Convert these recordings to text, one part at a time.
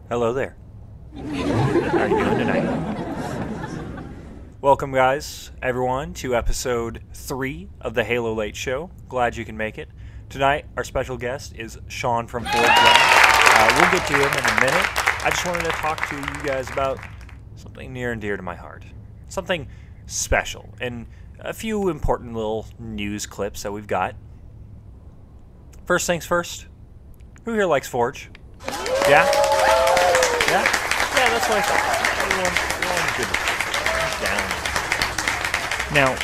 Hello there. How are you doing tonight? Welcome, guys, everyone, to episode 3 of the Halo Late Show. Glad you can make it. Tonight, our special guest is Sean from FORGE. We'll get to him in a minute. I just wanted to talk to you guys about something near and dear to my heart. Something special, and a few important little news clips that we've got. First things first, who here likes FORGE? Yeah? Yeah? Yeah, that's what I thought. Everyone good. Down. Now,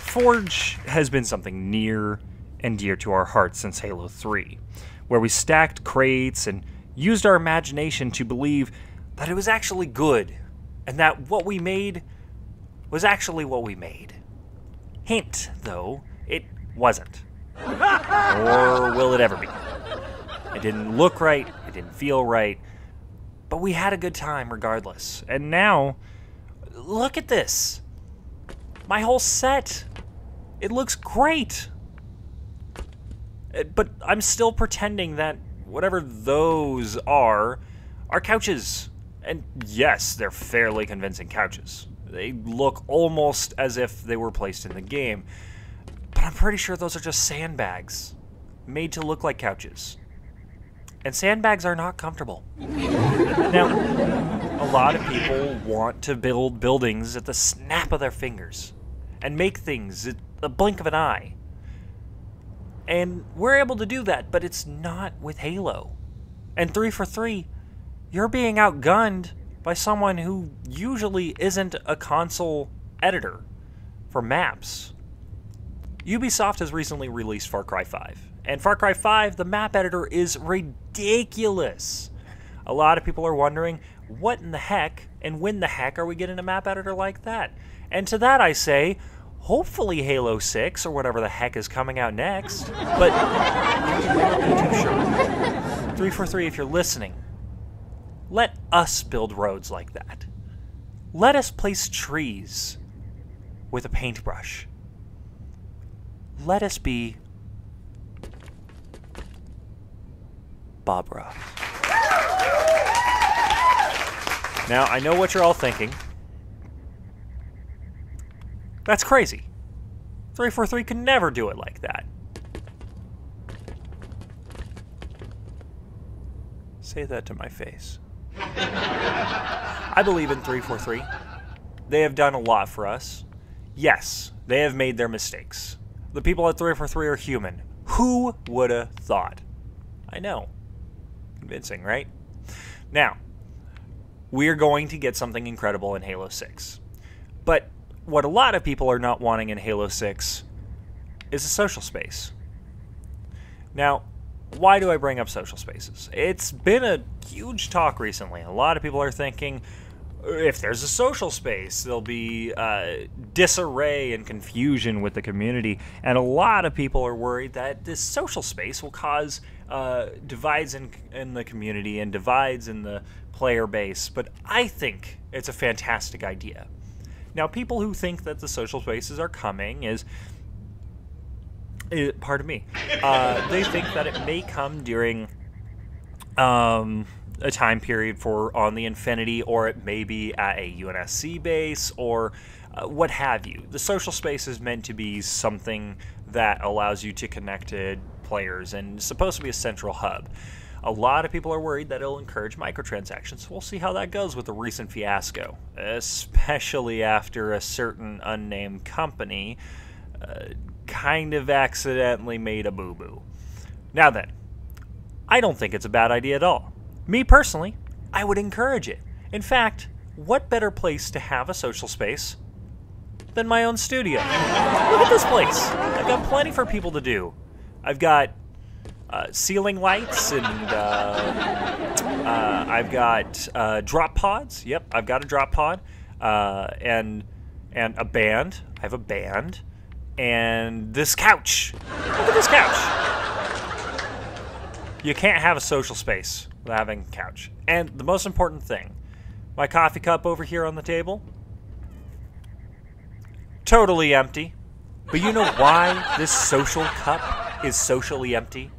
FORGE has been something near and dear to our hearts since Halo 3, where we stacked crates and used our imagination to believe that it was actually good, and that what we made was actually what we made. Hint, though, it wasn't. Or will it ever be? It didn't look right, it didn't feel right, but we had a good time regardless. And now, look at this. My whole set. It looks great. But I'm still pretending that whatever those are couches. And yes, they're fairly convincing couches. They look almost as if they were placed in the game. But I'm pretty sure those are just sandbags, made to look like couches. And sandbags are not comfortable. Now, a lot of people want to build buildings at the snap of their fingers, and make things at the blink of an eye. And we're able to do that, but it's not with Halo. And 343, you're being outgunned by someone who usually isn't a console editor for maps. Ubisoft has recently released Far Cry 5. And Far Cry 5, the map editor is ridiculous. A lot of people are wondering, what in the heck and when the heck are we getting a map editor like that? And to that I say, hopefully Halo 6 or whatever the heck is coming out next. But I'm not too sure. 343, if you're listening, let us build roads like that. Let us place trees with a paintbrush. Let us be Bob Ross. Now, I know what you're all thinking. That's crazy. 343 could never do it like that. Say that to my face. I believe in 343. They have done a lot for us. Yes, they have made their mistakes. The people at 343 are human. Who would have thought? I know. Convincing, right? Now, we're going to get something incredible in Halo 6. But what a lot of people are not wanting in Halo 6 is a social space. Now, why do I bring up social spaces? It's been a huge talk recently. A lot of people are thinking, if there's a social space, there'll be disarray and confusion with the community. And a lot of people are worried that this social space will cause divides in the community and divides in the player base. But I think it's a fantastic idea. Now, people who think that the social spaces are coming pardon me, they think that it may come during a time period for on the Infinity, or it may be at a UNSC base, or what have you. The social space is meant to be something that allows you to connect to players and is supposed to be a central hub. A lot of people are worried that it'll encourage microtransactions. We'll see how that goes with the recent fiasco, especially after a certain unnamed company kind of accidentally made a boo-boo. Now then, I don't think it's a bad idea at all. Me personally, I would encourage it. In fact, what better place to have a social space than my own studio? Look at this place. I've got plenty for people to do. I've got ceiling lights, and I've got drop pods. Yep, I've got a drop pod, and a band. I have a band, and this couch. Look at this couch. You can't have a social space without having a couch. And the most important thing, my coffee cup over here on the table, totally empty. But you know why this social cup is socially empty?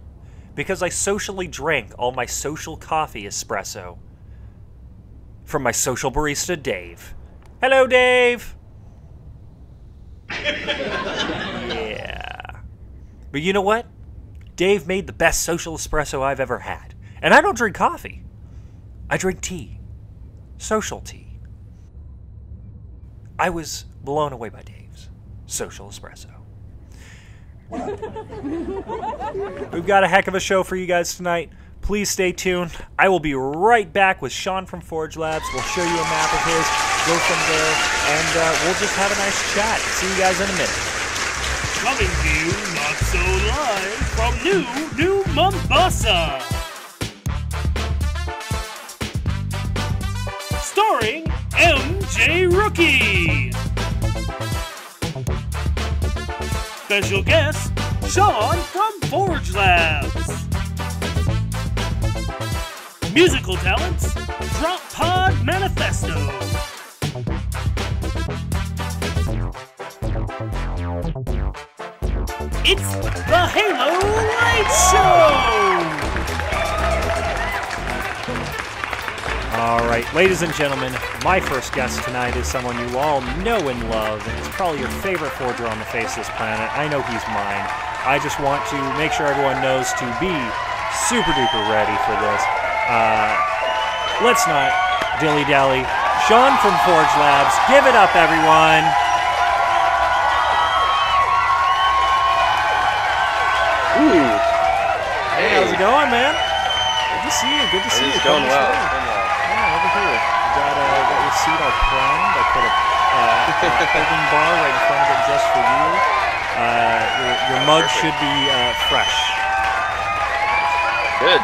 because I socially drank all my social coffee espresso from my social barista, Dave. Hello, Dave! Yeah. But you know what? Dave made the best social espresso I've ever had. And I don't drink coffee. I drink tea. Social tea. I was blown away by Dave's social espresso. We've got a heck of a show for you guys tonight. Please stay tuned. I will be right back with Sean from Forge Labs. We'll show you a map of his, go from there, and we'll just have a nice chat. See you guys in a minute. Coming to you not so live from New Mombasa. Starring MJ Rookie. Special guest, Sean from Forge Labs. Musical talents, Drop Pod Manifesto. It's the Halo Light Show! Alright, ladies and gentlemen, my first guest tonight is someone you all know and love, and is probably your favorite forger on the face of this planet. I know he's mine. I just want to make sure everyone knows to be super duper ready for this. Let's not dilly-dally. Sean from Forge Labs, give it up, everyone! Ooh. Hey, how's it going, man? Good to see you. Good to see you. It's going well. Yeah, over here. You got your seat all primed. I put a holding bar right in front of it just for you. Your mug should be fresh. Good.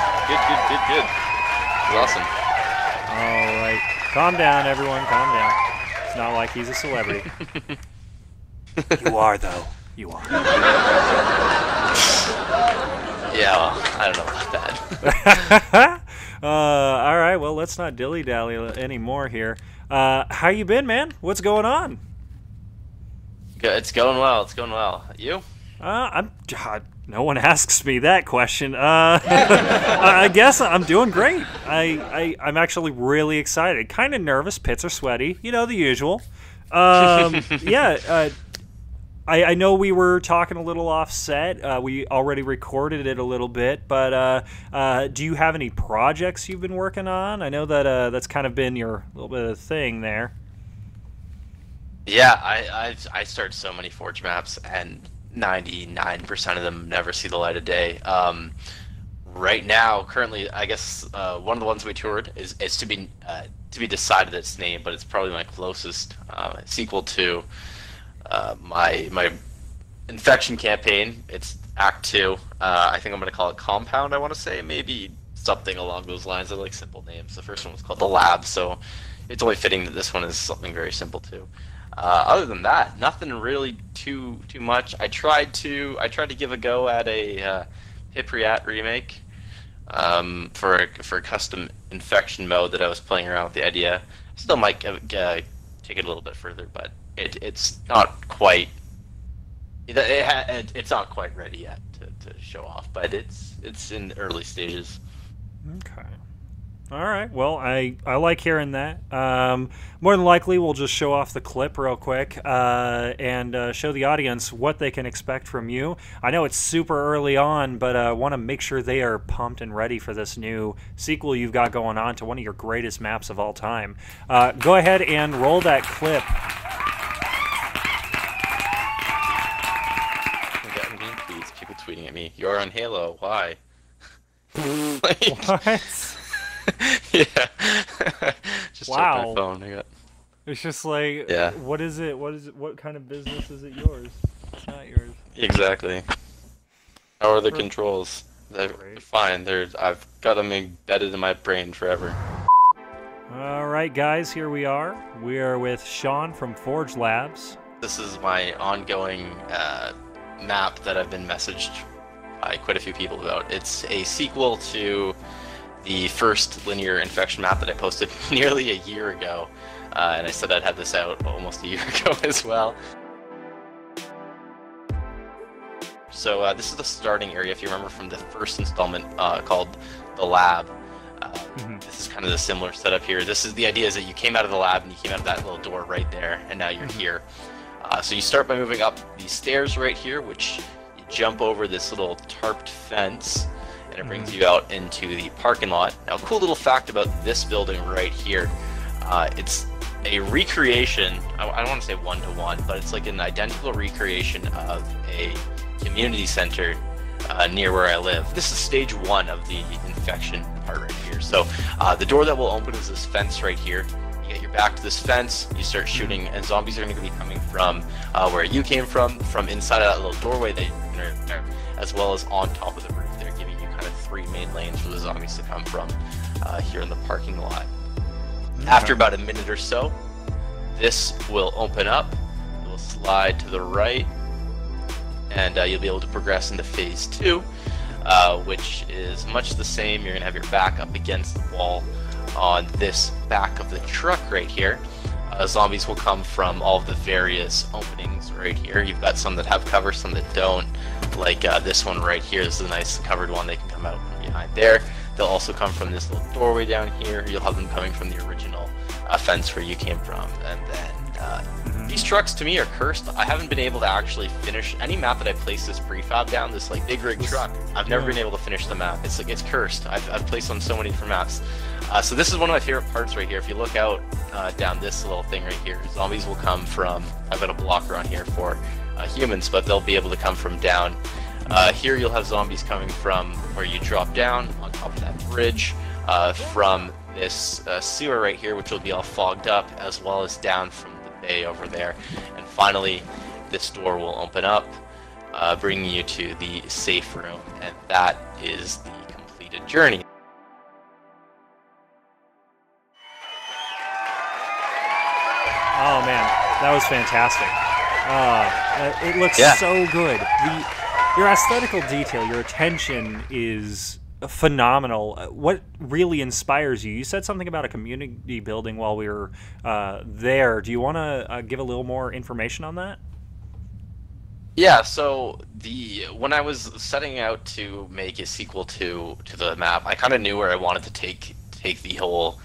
Awesome. All right. Calm down, everyone. Calm down. It's not like he's a celebrity. You are, though. You are. Yeah, well, I don't know about that. All right, well, let's not dilly-dally anymore here. How you been, man? What's going on? Good. It's going well. It's going well. You? God, no one asks me that question. I guess I'm doing great. I'm actually really excited. Kind of nervous. Pits are sweaty. You know, the usual. Yeah. I know we were talking a little offset. We already recorded it a little bit, but do you have any projects you've been working on? I know that that's kind of been your little bit of thing there. Yeah, I start so many Forge maps, and 99% of them never see the light of day. Right now, currently, I guess one of the ones we toured is to be decided its name, but it's probably my closest sequel to my infection campaign. It's Act 2. I think I'm going to call it Compound, I want to say. Maybe something along those lines. I like simple names. The first one was called The Lab, so it's only fitting that this one is something very simple too. Other than that, nothing really too much. I tried to give a go at a Hypriat remake for a custom infection mode that I was playing around with the idea. I still might take it a little bit further, but it's not quite it's not quite ready yet to show off, but it's in early stages. Okay. All right. Well, I like hearing that. More than likely, we'll just show off the clip real quick and show the audience what they can expect from you. I know it's super early on, but I want to make sure they are pumped and ready for this new sequel you've got going on to one of your greatest maps of all time. Go ahead and roll that clip. People tweeting at me, "You're on Halo. Why?" What? Yeah. Just wow. checked my phone. I got... It's just like, yeah. What is it? What kind of business is it yours? It's not yours. Exactly. How are the controls? They're fine. I've got them embedded in my brain forever. All right, guys, here we are. We are with Sean from Forge Labs. This is my ongoing map that I've been messaged by quite a few people about. It's a sequel to the first linear infection map that I posted nearly a year ago, and I said I'd have this out almost a year ago as well. So this is the starting area, if you remember from the first installment called the lab. This is kind of the similar setup here. This is the idea is that you came out of the lab and you came out of that little door right there, and now you're here. So you start by moving up these stairs right here, which you jump over this little tarped fence, and it brings you out into the parking lot. Now, a cool little fact about this building right here, it's a recreation, I don't want to say one-to-one, but it's like an identical recreation of a community center near where I live. This is stage 1 of the infection part right here. So the door that will open is this fence right here. You get your back to this fence, you start shooting, and zombies are going to be coming from where you came from inside of that little doorway that you entered there, as well as on top of the roof. They're giving you kind of 3 main lanes for the zombies to come from here in the parking lot. After about a minute or so, this will open up. It will slide to the right, and you'll be able to progress into phase 2, which is much the same. You're going to have your back up against the wall on this back of the truck right here. Zombies will come from all of the various openings right here. You've got some that have cover, some that don't, like this one right here. This is a nice covered one. They can come out from behind there. They'll also come from this little doorway down here. You'll have them coming from the original fence where you came from. And then these trucks to me are cursed. I haven't been able to actually finish any map that I placed this prefab down, this like big rig truck. I've never been able to finish the map. It's like, it's cursed. I've placed on so many different maps. So this is one of my favorite parts right here. If you look out down this little thing right here, zombies will come from, I've got a blocker on here for humans, but they'll be able to come from down. Here you'll have zombies coming from where you drop down on top of that bridge, from this sewer right here, which will be all fogged up, as well as down from the bay over there. And finally, this door will open up, bringing you to the safe room, and that is the completed journey. Oh man, that was fantastic. It looks so good. Your aesthetical detail, your attention is phenomenal. What really inspires you? You said something about a community building while we were there. Do you want to give a little more information on that? Yeah, so when I was setting out to make a sequel to the map, I kind of knew where I wanted to take the whole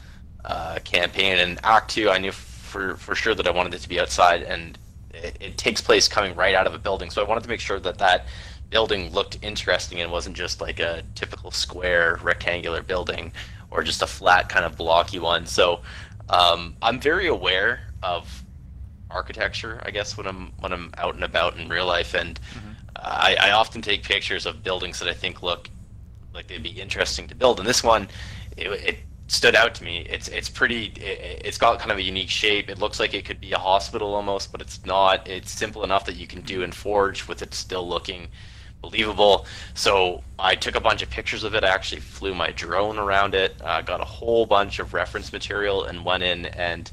campaign. And Act 2, I knew for sure that I wanted it to be outside, and it takes place coming right out of a building. So I wanted to make sure that that building looked interesting and wasn't just like a typical square rectangular building or just a flat kind of blocky one. So I'm very aware of architecture, I guess, when I'm out and about in real life, and I often take pictures of buildings that I think look like they'd be interesting to build. And this one, it stood out to me. It's pretty. It's got kind of a unique shape. It looks like it could be a hospital almost, but it's not. It's simple enough that you can do in Forge with it still looking believable. So I took a bunch of pictures of it. I actually flew my drone around it, got a whole bunch of reference material, and went in and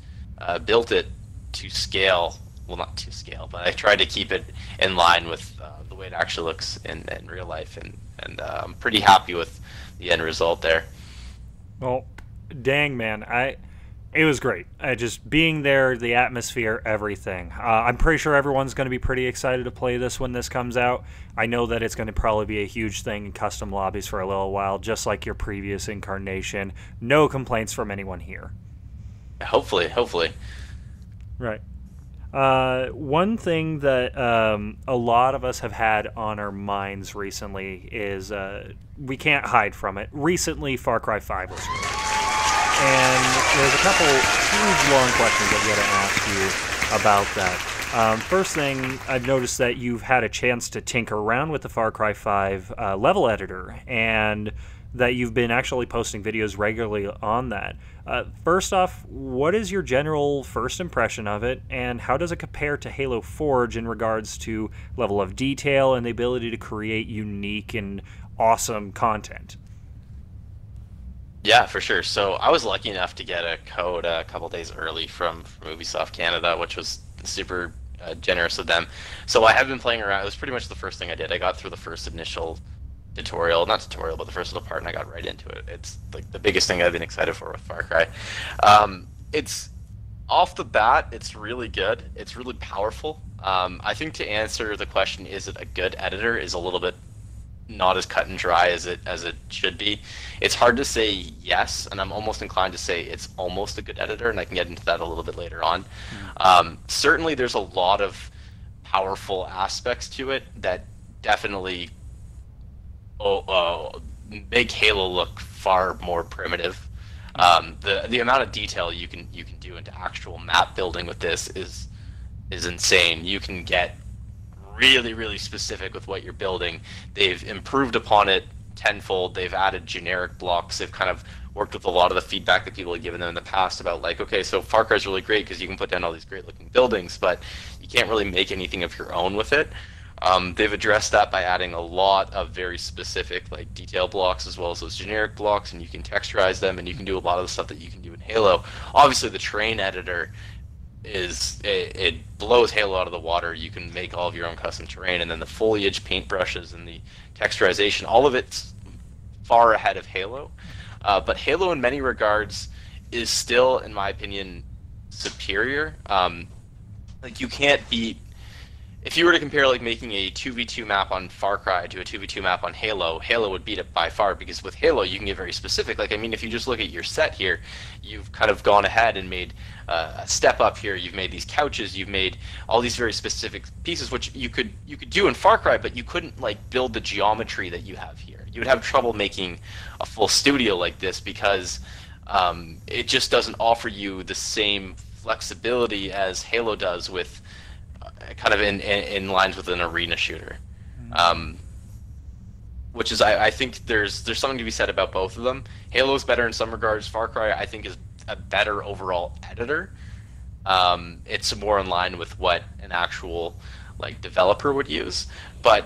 built it to scale. Well, not to scale, but I tried to keep it in line with the way it actually looks in real life, and I'm pretty happy with the end result there. Well, dang, man, it was great. Just being there, the atmosphere, everything. I'm pretty sure everyone's going to be pretty excited to play this when this comes out. I know that it's going to probably be a huge thing in custom lobbies for a little while, just like your previous incarnation. No complaints from anyone here. Hopefully. Right. One thing that a lot of us have had on our minds recently is we can't hide from it. Recently, Far Cry 5 was released. And there's a couple huge, long questions I've got to ask you about that. First thing, I've noticed that you've had a chance to tinker around with the Far Cry 5 level editor, and that you've been actually posting videos regularly on that. First off, what is your general first impression of it, and how does it compare to Halo Forge in regards to level of detail and the ability to create unique and awesome content? Yeah, for sure. So I was lucky enough to get a code a couple days early from Ubisoft Canada, which was super generous of them. So I have been playing around. It was pretty much the first thing I did. I got through the first initial tutorial, not tutorial, but the first little part, and I got right into it. It's like the biggest thing I've been excited for with Far Cry. It's off the bat, it's really good. It's really powerful. I think to answer the question, is it a good editor, is a little bit not as cut and dry as it should be. It's hard to say yes, and I'm almost inclined to say it's almost a good editor, and I can get into that a little bit later on. Certainly, there's a lot of powerful aspects to it that definitely make Halo look far more primitive. The amount of detail you can do into actual map building with this is insane. You can get really specific with what you're building. They've improved upon it tenfold. They've added generic blocks. They've kind of worked with a lot of the feedback that people had given them in the past about, like, okay, so Far Cry is really great because you can put down all these great looking buildings, but you can't really make anything of your own with it. They've addressed that by adding a lot of very specific, like, detail blocks as well as those generic blocks, and you can texturize them, and you can do a lot of the stuff that you can do in Halo. Obviously, the terrain editor it blows Halo out of the water. You can make all of your own custom terrain, and then the foliage, paintbrushes, and the texturization, all of it's far ahead of Halo. But Halo, in many regards, is still, in my opinion, superior. Like, you can't beat. If you were to compare, like, making a 2v2 map on Far Cry to a 2v2 map on Halo, Halo would beat it by far, because with Halo you can get very specific. Like, I mean, if you just look at your set here, you've kind of gone ahead and made a step up here. You've made these couches, you've made all these very specific pieces, which you could do in Far Cry, but you couldn't, like, build the geometry that you have here. You would have trouble making a full studio like this, because it just doesn't offer you the same flexibility as Halo does, with kind of in lines with an arena shooter, which is, I think there's something to be said about both of them. Halo is better in some regards. Far Cry, I think, is a better overall editor. It's more in line with what an actual, like, developer would use. But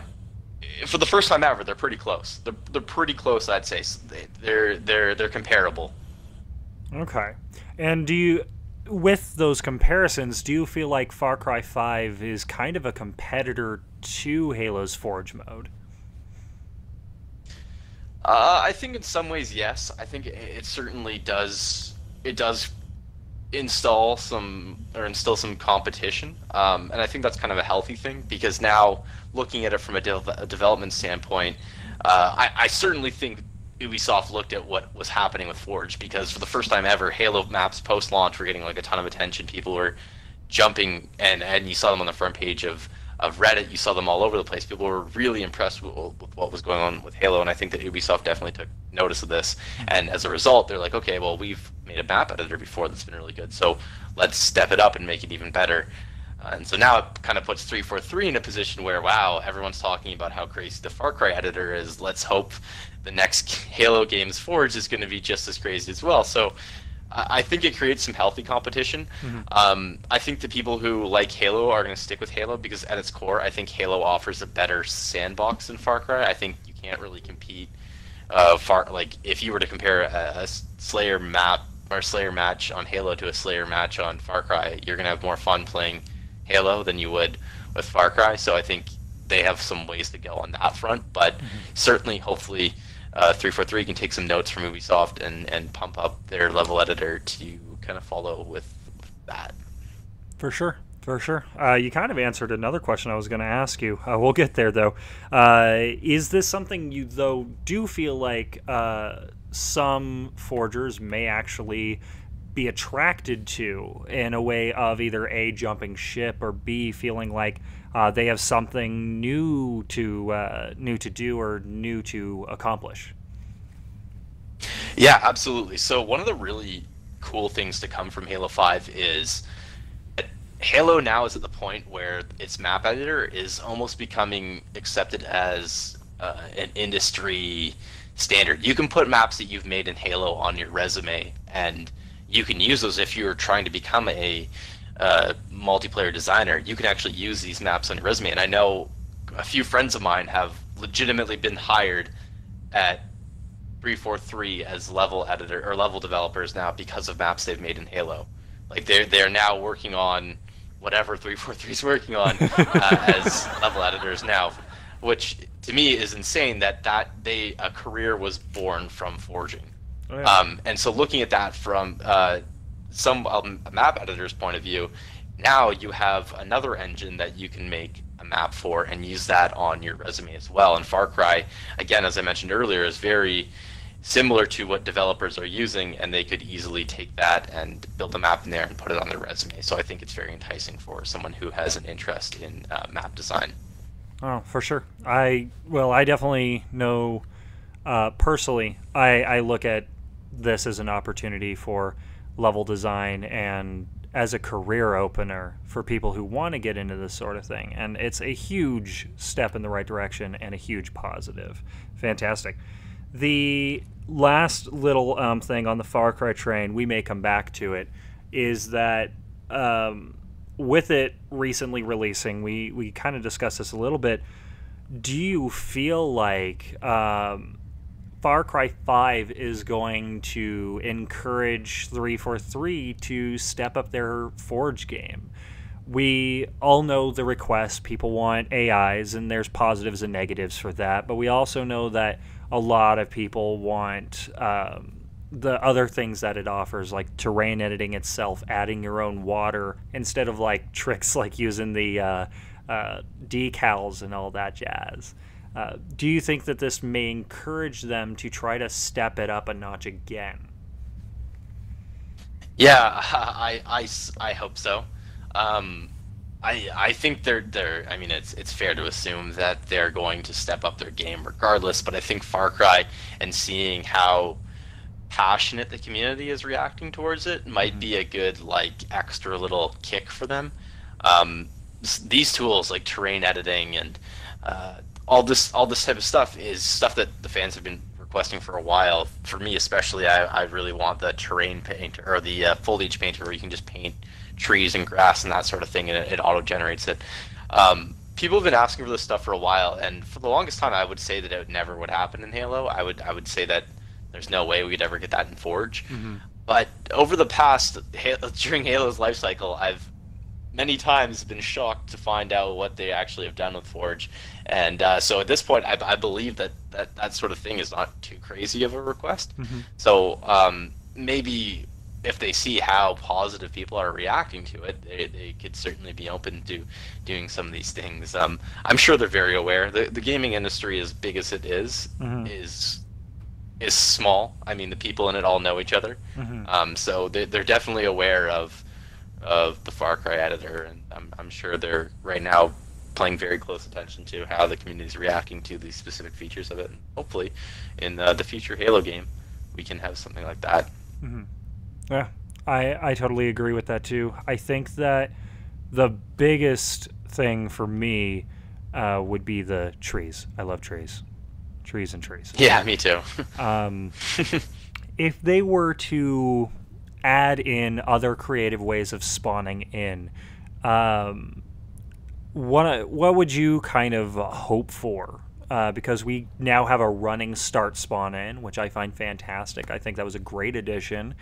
for the first time ever, they're pretty close. They're pretty close, I'd say. So they're comparable. Okay. And with those comparisons, do you feel like Far Cry 5 is kind of a competitor to Halo's Forge mode? I think in some ways, yes. I think it certainly does. It does instill some competition, and I think that's kind of a healthy thing, because now, looking at it from a development standpoint, I certainly think Ubisoft looked at what was happening with Forge, because for the first time ever, Halo maps post-launch were getting, like, a ton of attention. People were jumping, and you saw them on the front page of Reddit. You saw them all over the place. People were really impressed with what was going on with Halo, and I think that Ubisoft definitely took notice of this. And as a result, they're like, okay, well, we've made a map editor before that's been really good, so let's step it up and make it even better. And so now it kind of puts 343 in a position where, wow, everyone's talking about how crazy the Far Cry editor is. Let's hope the next Halo game's Forge is going to be just as crazy as well. So I think it creates some healthy competition. I think the people who like Halo are going to stick with Halo, because at its core, I think Halo offers a better sandbox than Far Cry. I think you can't really compete. Like, if you were to compare a Slayer map or Slayer match on Halo to a Slayer match on Far Cry, you're going to have more fun playing Halo than you would with Far Cry. So I think they have some ways to go on that front, but certainly, hopefully, 343 can take some notes from Ubisoft and pump up their level editor to kind of follow with that. For sure. You kind of answered another question I was going to ask you. We'll get there, though. Is this something you, though, do feel like some forgers may actually be attracted to, in a way of either A, jumping ship, or B, feeling like they have something new to do or new to accomplish? Yeah, absolutely. So one of the really cool things to come from Halo 5 is that Halo now is at the point where its map editor is almost becoming accepted as an industry standard. You can put maps that you've made in Halo on your resume, and you can use those if you're trying to become a multiplayer designer. You can actually use these maps on your resume, and I know a few friends of mine have legitimately been hired at 343 as level editor or level developers now because of maps they've made in Halo. Like, they're now working on whatever 343 is working on as level editors now, which to me is insane that a career was born from forging. Oh, yeah. And so looking at that from some map editor's point of view, now you have another engine that you can make a map for and use that on your resume as well. And Far Cry, again, as I mentioned earlier, is very similar to what developers are using, and they could easily take that and build a map in there and put it on their resume. So I think it's very enticing for someone who has an interest in map design. Oh, for sure. I definitely know personally, I look at this as an opportunity for level design and as a career opener for people who want to get into this sort of thing. And it's a huge step in the right direction and a huge positive. Fantastic. The last little thing on the Far Cry train, we may come back to it, is that with it recently releasing, we kind of discussed this a little bit. Do you feel like Far Cry 5 is going to encourage 343 to step up their Forge game? We all know the request. People want AIs, and there's positives and negatives for that. But we also know that a lot of people want the other things that it offers, like terrain editing itself, adding your own water, instead of like tricks like using the decals and all that jazz. Do you think that this may encourage them to try to step it up a notch again? Yeah, I hope so. I think they're I mean, it's fair to assume that they're going to step up their game regardless, but I think Far Cry and seeing how passionate the community is reacting towards it might be a good like extra little kick for them. These tools like terrain editing and all this type of stuff is stuff that the fans have been requesting for a while. For me especially, I really want the terrain paint or the foliage painter where you can just paint trees and grass and that sort of thing, and it auto generates it. People have been asking for this stuff for a while, and for the longest time I would say that it never would happen in Halo. I would say that there's no way we'd ever get that in Forge. But over the past, during Halo's life cycle, I've many times been shocked to find out what they actually have done with Forge. And so at this point, I believe that sort of thing is not too crazy of a request. So maybe if they see how positive people are reacting to it, they could certainly be open to doing some of these things. I'm sure they're very aware. The gaming industry, as big as it is small. I mean, the people in it all know each other. So they're definitely aware of the Far Cry editor, and I'm sure they're right now paying very close attention to how the community is reacting to these specific features of it. And hopefully, in the future Halo game, we can have something like that. Yeah, I totally agree with that too. I think that the biggest thing for me would be the trees. I love trees. Trees and trees. Yeah, me too. If they were to add in other creative ways of spawning in, what would you kind of hope for? Because we now have a running start spawn in, which I find fantastic. I think that was a great addition.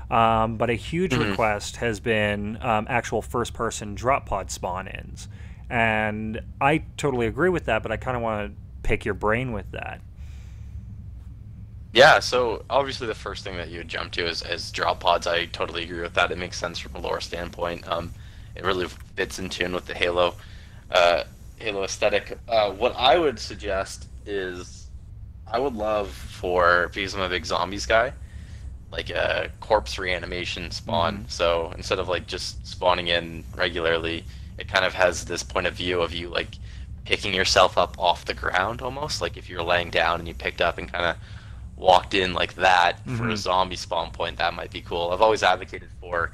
But a huge request has been actual first-person drop pod spawn-ins. And I totally agree with that, but I kind of want to pick your brain with that. Yeah, so obviously the first thing that you would jump to is drop pods. I totally agree with that. It makes sense from a lore standpoint. It really fits in tune with the Halo aesthetic. What I would suggest is I would love for, because I'm a big zombies guy, like a corpse reanimation spawn. So instead of like just spawning in regularly, it kind of has this point of view of you like picking yourself up off the ground almost. Like if you're laying down and you picked up and kind of walked in like that for a zombie spawn point, that might be cool. I've always advocated for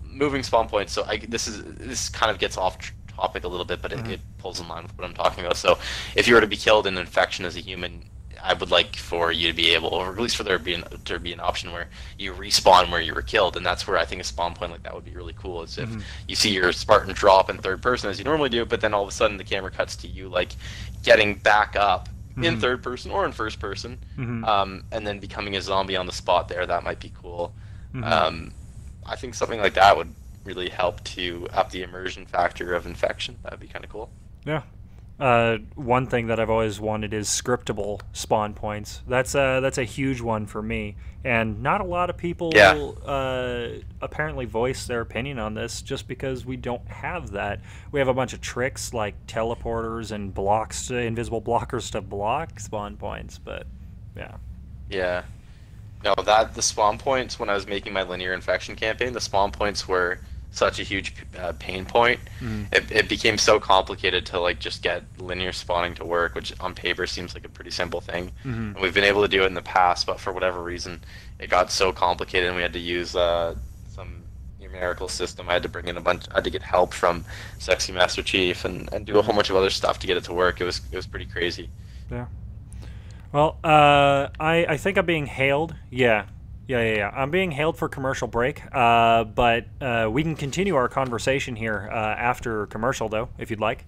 moving spawn points. So this kind of ges off topic a little bit, but it pulls in line with what I'm talking about. So if you were to be killed in an infection as a human, I would like for you to be able, or at least for there to be an option where you respawn where you were killed, and that's where I think a spawn point like that would be really cool. Is if you see your Spartan drop in third person as you normally do, but then all of a sudden the camera cuts to you like getting back up in third person or in first person, and then becoming a zombie on the spot there. That might be cool. I think something like that would really help to up the immersion factor of infection. That would be kind of cool. Yeah. one thing that I've always wanted is scriptable spawn points. That's a huge one for me, and not a lot of people apparently voice their opinion on this, just because we don't have that. We have a bunch of tricks like teleporters and blocks, invisible blockers to block spawn points, but yeah. Yeah. No, the spawn points, when I was making my linear infection campaign, the spawn points were such a huge pain point. It became so complicated to like just get linear spawning to work, which on paper seems like a pretty simple thing. And we've been able to do it in the past, but for whatever reason, it got so complicated, and we had to use some numerical system. I had to bring in I had to get help from Sexy Master Chief and do a whole bunch of other stuff to get it to work. It was pretty crazy. Yeah. Well, I think I'm being hailed. Yeah. I'm being hailed for commercial break, but we can continue our conversation here after commercial, though, if you'd like.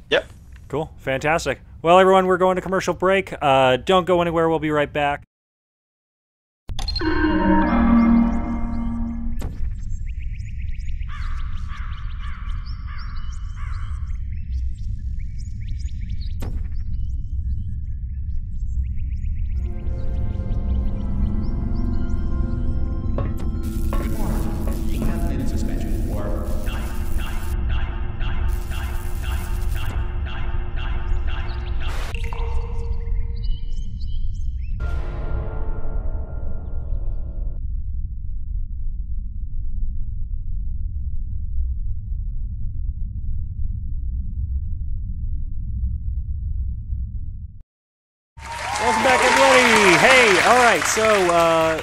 Yep. Cool. Fantastic. Well, everyone, we're going to commercial break. Don't go anywhere. We'll be right back. Welcome back, everybody. Hey, all right. So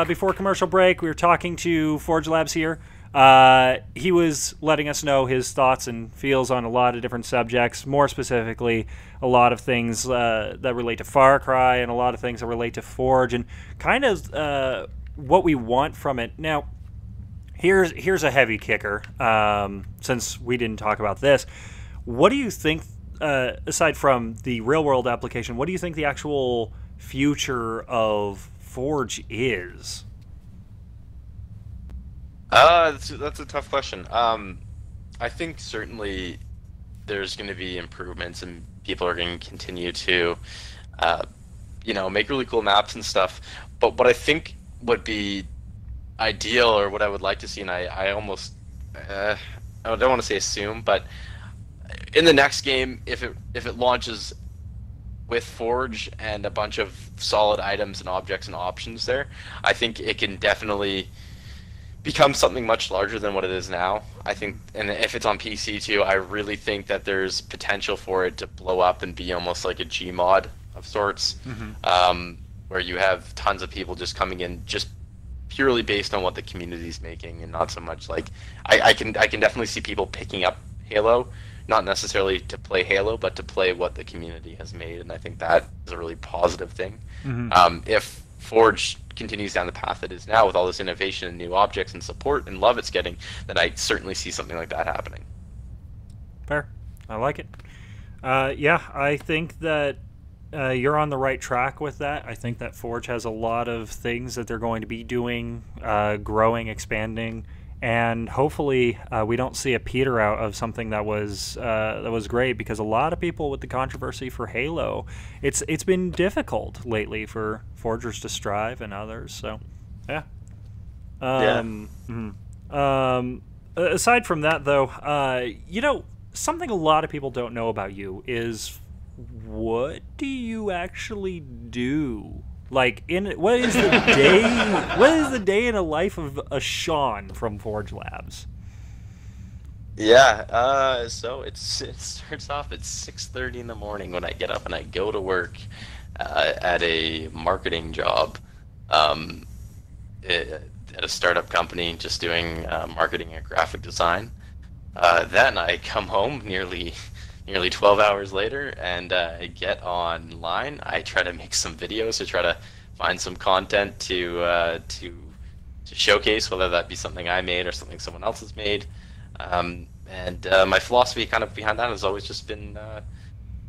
before commercial break, we were talking to Forge Labs here. He was letting us know his thoughts and feels on a lot of different subjects. More specifically, a lot of things that relate to Farcry and a lot of things that relate to Forge and kind of what we want from it. Now, here's a heavy kicker. Since we didn't talk about this, what do you think? Aside from the real-world application, what do you think the actual future of Forge is? That's a tough question. I think certainly there's going to be improvements, and people are going to continue to, make really cool maps and stuff. But what I think would be ideal, or what I would like to see, and I almost, I don't want to say assume, but in the next game, if it launches with Forge and a bunch of solid items and objects and options there, I think it can definitely become something much larger than what it is now. I think, and if it's on PC too, I really think that there's potential for it to blow up and be almost like a Gmod of sorts, where you have tons of people just coming in just purely based on what the community's making, and not so much like I can definitely see people picking up Halo, not necessarily to play Halo, but to play what the community has made, and I think that is a really positive thing. If Forge continues down the path it is now with all this innovation and new objects and support and love it's getting, then I certainly see something like that happening. Fair. I like it. Yeah, I think that you're on the right track with that. I think that Forge has a lot of things that they're going to be doing, growing, expanding, and hopefully we don't see a peter out of something that was great, because a lot of people with the controversy for Halo, it's been difficult lately for forgers to strive and others. So, yeah. Aside from that, though, something a lot of people don't know about you is, what do you actually do? Like, what is the day? What is the day in a life of a Sean from Forge Labs? Yeah, so it starts off at 6:30 in the morning when I get up and I go to work at a marketing job at a startup company, just doing marketing and graphic design. Then I come home nearly 12 hours later, and I get online. I try to make some videos to try to find some content to showcase, whether that be something I made or something someone else has made. And my philosophy kind of behind that has always just been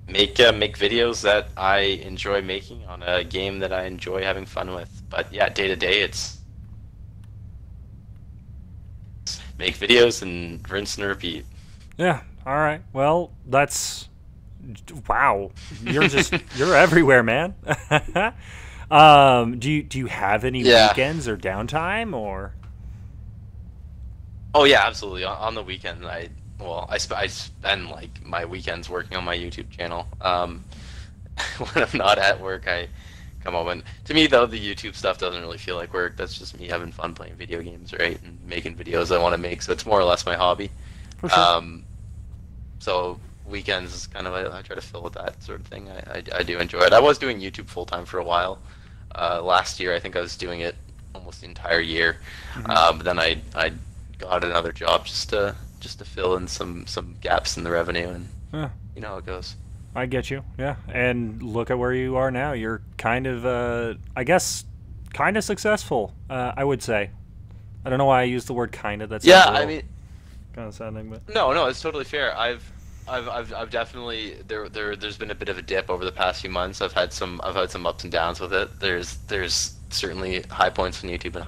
make videos that I enjoy making on a game that I enjoy having fun with. But yeah, day to day, it's make videos and rinse and repeat. Yeah, All right. Well, that's wow. You're everywhere, man. Do you have any weekends or downtime or? Oh yeah, absolutely. On the weekend, I spend like my weekends working on my YouTube channel. When I'm not at work, I come home, and to me though, the YouTube stuff doesn't really feel like work. That's just me having fun playing video games, right, and making videos I want to make. So it's more or less my hobby. For sure. So weekends is kind of I try to fill with that sort of thing. I do enjoy it. I was doing YouTube full time for a while. Last year, I think I was doing it almost the entire year. But then I got another job just to fill in some gaps in the revenue, and you know how it goes. I get you, yeah. And look at where you are now. You're kind of, I guess, kind of successful. I would say. I don't know why I used the word "kinda." That's I mean, kind of sounding, but no, it's totally fair. I've definitely there's been a bit of a dip over the past few months. I've had some ups and downs with it. There's certainly high points on YouTube and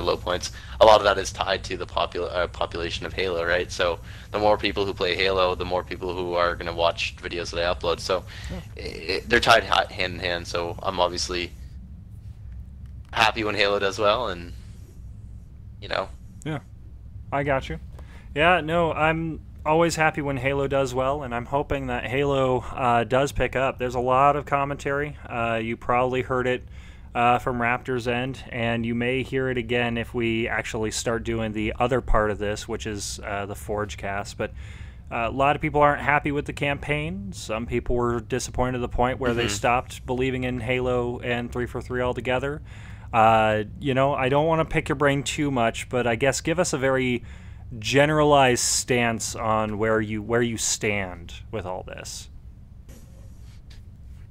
low points. A lot of that is tied to the population of Halo, right? So the more people who play Halo, the more people who are going to watch videos that I upload. So they're tied hand in hand. So I'm obviously happy when Halo does well, and you know. Yeah, I got you. Yeah, no, I'm always happy when Halo does well, and I'm hoping that Halo does pick up. There's a lot of commentary. You probably heard it from Raptor's end, and you may hear it again if we actually start doing the other part of this, which is the Forge cast. But a lot of people aren't happy with the campaign. Some people were disappointed to the point where they stopped believing in Halo and 343 altogether. You know, I don't want to pick your brain too much, but I guess give us a very generalized stance on where you stand with all this.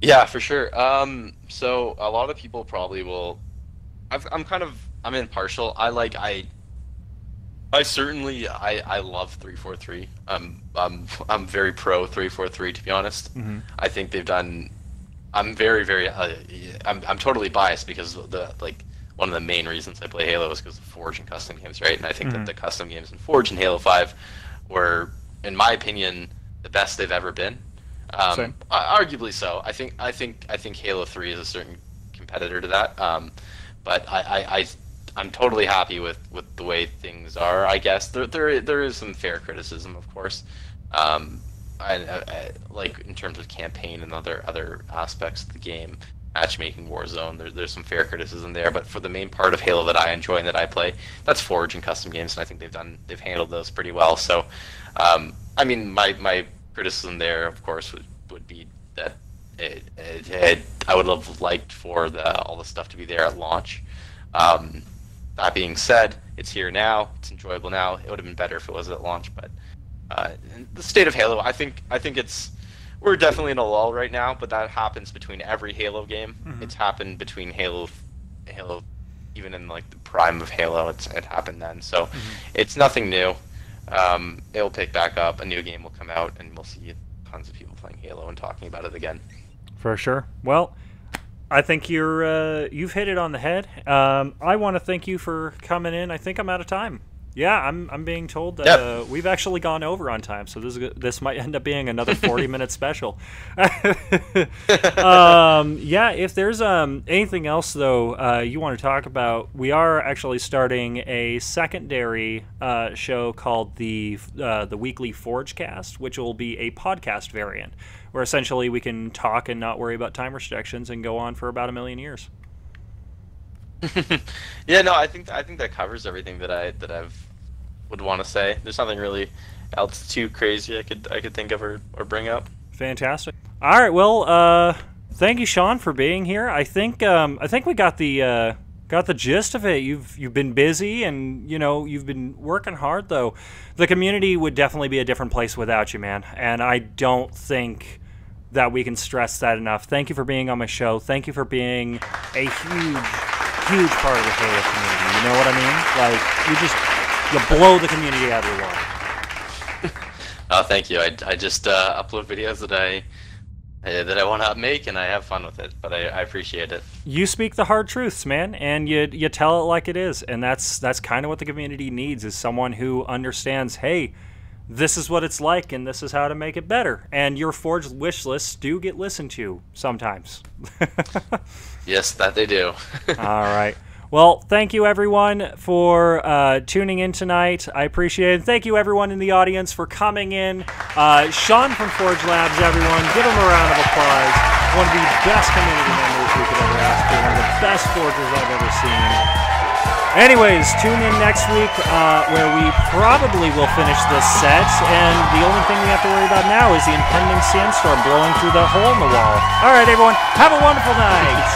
Yeah, for sure. So a lot of people probably will. I'm impartial. I certainly love 343. I'm very pro 343, to be honest. I think they've done. I'm very I'm totally biased because one of the main reasons I play Halo is because of Forge and custom games, right? And I think that the custom games in Forge and Halo 5 were, in my opinion, the best they've ever been. Arguably so. I think Halo 3 is a certain competitor to that. But I'm totally happy with the way things are. I guess there is some fair criticism, of course. Like in terms of campaign and other aspects of the game, matchmaking, Warzone, there's some fair criticism there. But for the main part of Halo that I enjoy and that I play, that's Forge and custom games, and I think they've handled those pretty well. So, I mean, my criticism there, of course, would be that I would have liked for all the stuff to be there at launch. That being said, it's here now. It's enjoyable now. It would have been better if it was at launch, but the state of Halo, I think we're definitely in a lull right now, but that happens between every Halo game. It's happened between Halo, even in like the prime of Halo, it happened then. So it's nothing new. It'll pick back up. A new game will come out, and we'll see tons of people playing Halo and talking about it again. For sure. Well, I think you've hit it on the head. I want to thank you for coming in. I think I'm out of time. Yeah, I'm being told that we've actually gone over on time, so this might end up being another 40-minute special. Yeah, if there's anything else though you want to talk about, we are actually starting a secondary show called the Weekly Forge Cast, which will be a podcast variant, where essentially we can talk and not worry about time restrictions and go on for about 1 million years. Yeah, no, I think that covers everything that I would want to say. There's nothing really else too crazy I could think of or bring up. Fantastic. All right, well, thank you, Sean, for being here. I think we got the gist of it. You've been busy, and you've been working hard. Though the community would definitely be a different place without you, man. And I don't think that we can stress that enough. Thank you for being on my show. Thank you for being a huge part of the Halo community. You know what I mean? Like, you blow the community out of the water. Oh, thank you. I just upload videos that I want to make, and I have fun with it. But I appreciate it. You speak the hard truths, man, and you tell it like it is, and that's kind of what the community needs, is someone who understands. Hey, this is what it's like, and this is how to make it better. And your Forge wish lists do get listened to sometimes. Yes, that they do. All right. Well, thank you, everyone, for tuning in tonight. I appreciate it. Thank you, everyone in the audience, for coming in. Sean from Forge Labs, everyone, give him a round of applause. One of the best community members we could ever ask for. One of the best forgers I've ever seen. Anyways, tune in next week where we probably will finish this set. And the only thing we have to worry about now is the impending sandstorm blowing through the hole in the wall. All right, everyone, have a wonderful night.